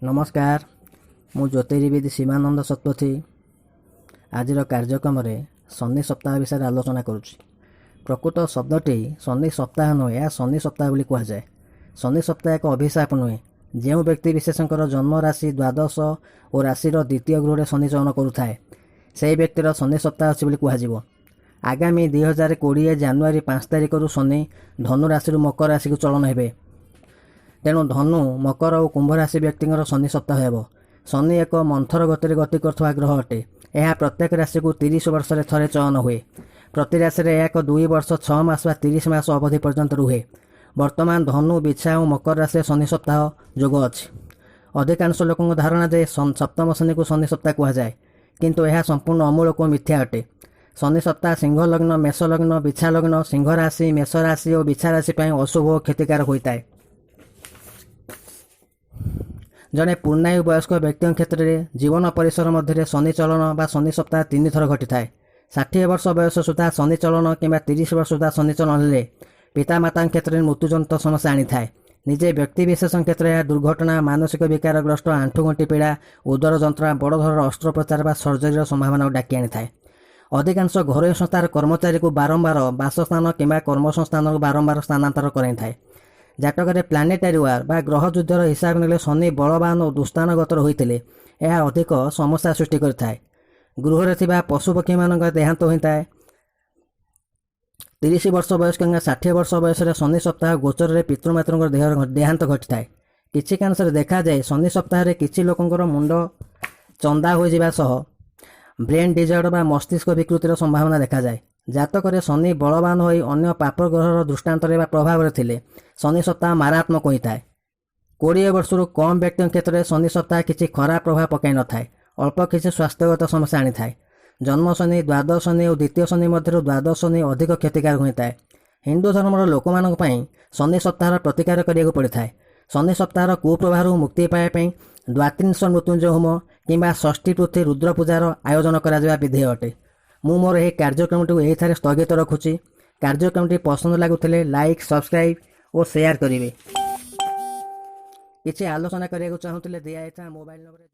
नमस्कार मु ज्योतिर्विद शिवानंद शतपथी आज कार्यक्रम शनि सप्ताह विषय आलोचना करुच्ची। प्रकृत शब्दटी शनि सप्ताह नुहे, यह शनि सप्ताह बोली कहुए। शनि सप्ताह एक अभिशाप नुहे। जो व्यक्ति विशेषकर जन्म राशि द्वादश और राशि द्वितीय गृह शनि चयन करुए से व्यक्तिर शनि सप्ताह अच्छी कहुए। आगामी 2020 जानुरी 5 तारिख शनि धनु राशि मकर राशि को चलन हे। तेणु धनु मकर और कुंभ राशि व्यक्ति शनि सप्ताह हेब। शनि एक मंथर गति गति करुवा ग्रह अटे। यह प्रत्येक राशि को 30 वर्ष थे चयन हुए। प्रति राशि एक 2 वर्ष 6 मास व 30 मास अवधि पर्यंत रुहे। वर्तमान धनु बिछा और मकर राशि शनि सप्ताह जोग अच्छी। अधिकांश लोकों धारणा जे सप्तम शनि को शनि सप्ताह कहुए, किंतु यह संपूर्ण अमूलक मिथ्या अटे। शनि सप्ताह सिंह लग्न, मेष लग्न, बिछा लग्न, सिंह राशि, मेष राशि और बिछा राशि अशुभ और क्षतिकारक होता है। जड़े पूर्णायु वयस्क व्यक्ति क्षेत्र में जीवन परिसर मध्य शनि चलन बा शनि सप्ताह 3 थर घटी थाए। 60 वर्ष बयस सुधा शनि चलन कि 30 वर्ष सुधा शनि चलन हेले पितामाता क्षेत्र में मृत्युजनित समस्या आनी थाए। निजे व्यक्ति विशेष क्षेत्र में दुर्घटना, मानसिक विकारग्रस्त, आंठुगंटी पीड़ा, उदर जंत्रणा, बड़ धर अस्त्रोपचार बा सर्जरी संभावना डाकी आनी थाए। अधिकांश घरोई संस्थार कर्मचारी को बारंबार बासस्थान कि कर्मसंस्थान को बारंबार स्थानांतर कराई थाए। जातक प्लानेटारी वार बा ग्रह युद्धर हिसाब ने शनि बलवान और दुस्तानगतर होते यह अधिक समस्या सृष्टि करें। गृह में पशुपक्षी मान देहांत होता है। 30 वर्ष वयस्क 60 वर्ष बयस शनि सप्ताह गोचर में पितृमातृ देहांत घटी थाए। किसी कांश देखा जाए शनि सप्ताह किसी लोकंर मुंड चंदा हो ब्रेन डिजर्डर बा मस्तिष्क विकृतिर संभावना देखा जाए। जातक शनि बलवान होई अन्य पाप ग्रहर दृष्टांत प्रभाव थे शनि सप्ताह मारात्मक होता है। 20 वर्ष कम व्यक्ति क्षेत्र में शनि सप्ताह किसी खराब प्रभाव पकई न थाए, अल्प किसी स्वास्थ्यगत समस्या आनी थाए। जन्म शनि, द्वादश शनि और द्वितीय शनि मध्य द्वादश शनि अधिक क्षतिकारक होता है। हिंदू धर्मर लोक मानी शनि सप्ताह प्रतिकार करा पड़ता है। शनि सप्ताह कुप्रभाव मुक्ति पाइबा द्वात्रिंश मृत्युंजय होम कि षष्ठी पृथ्वी रुद्र पूजार आयोजन करा विधेय अटे। मु मोर यह कार्यक्रम टी स्थगित रखुची। कार्यक्रम टी पसंद लगुले लाइक, सब्सक्राइब और शेयर करेंगे। किसी आलोचना करने चाहूले दिया मोबाइल नंबर।